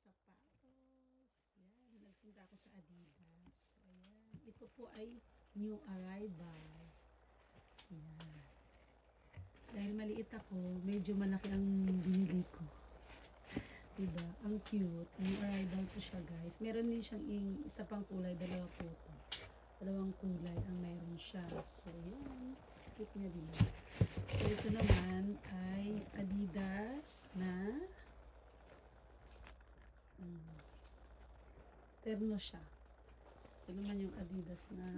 sapatos. Yan, nagpunta ako sa Adidas. Ayan. Ito po ay new arrival. Ayan. Dahil maliit ako, medyo malaki ang binili ko. Diba? Ang cute. New arrival po siya, guys. Meron din siyang isa pang kulay, dalawa po ito. Dalawang kulay ang meron siya. So, yan. Cute niya, diba? So, ito naman ay Adidas na terno siya. Ito naman yung Adidas na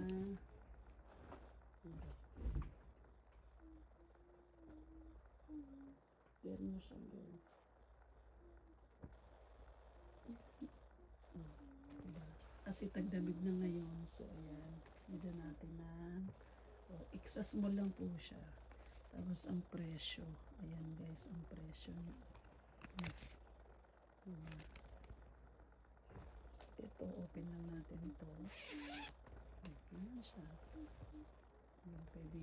terno siya, guys. Kasi tagdamig na ngayon. So, ayan. Hindi natin na extra small lang po siya. Tapos, ang presyo. Ayan, guys, ang presyo niya. Ito, open lang natin ito. Ayan siya. Ayan, pwede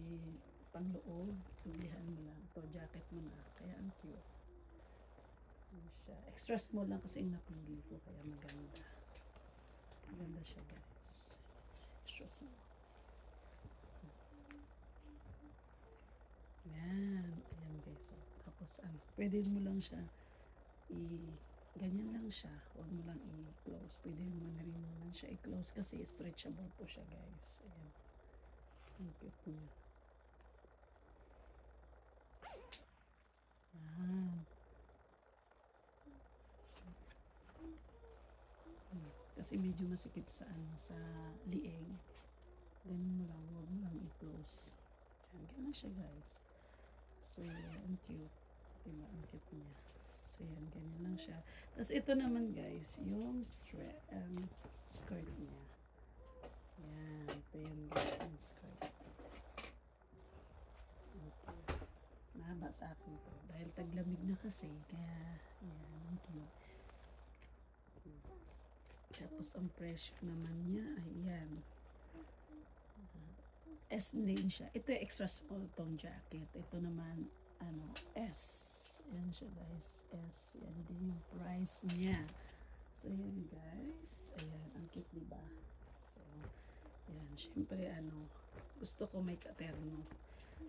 pangloob. Tulihan mo lang. Ito, jacket mo na. Kaya ang cute. Ayan siya. Extra small lang kasi yung napili ko. Kaya maganda. Maganda siya, guys. Extra small. Ayan. Ayan, guys. Tapos, pwede mo lang siya ganyan lang siya. Huwag mo lang i-close. Pwede mo na rin naman siya i-close kasi stretchable po siya, guys. Ayan. Ang cute niya. Ayan. Kasi medyo masikip sa sa lieg. Ganyan mo lang. Huwag mo lang i-close. Ayan. Ganyan siya, guys. So, ang cute. Diba? Ang cute niya. So, yan. Ganyan lang siya. Tapos, ito naman, guys, yung skirt niya. Yan. Ito yung, guys, yung skirt. Okay. Mahaba sa akin to. Dahil taglamig na kasi. Kaya, yan. Ang cute. Tapos, ang presyo naman niya, ayan. S din siya. Ito yung extra small tong jacket. Ito naman, S. Yan siya, guys. S. Yan din yung price niya. So, yan, guys. Ayan, ang cute, diba? So, yan. Siyempre, gusto ko may katerno.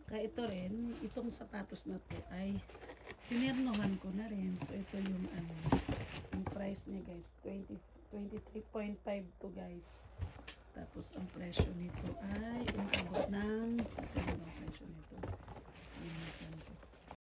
Kaya ito rin, itong sapatos na to ay pinernohan ko na rin. So, ito yung, yung price niya, guys. 23.5 to, guys. Tapos, ang presyo nito ay umabot ng, ito yung presyo nito.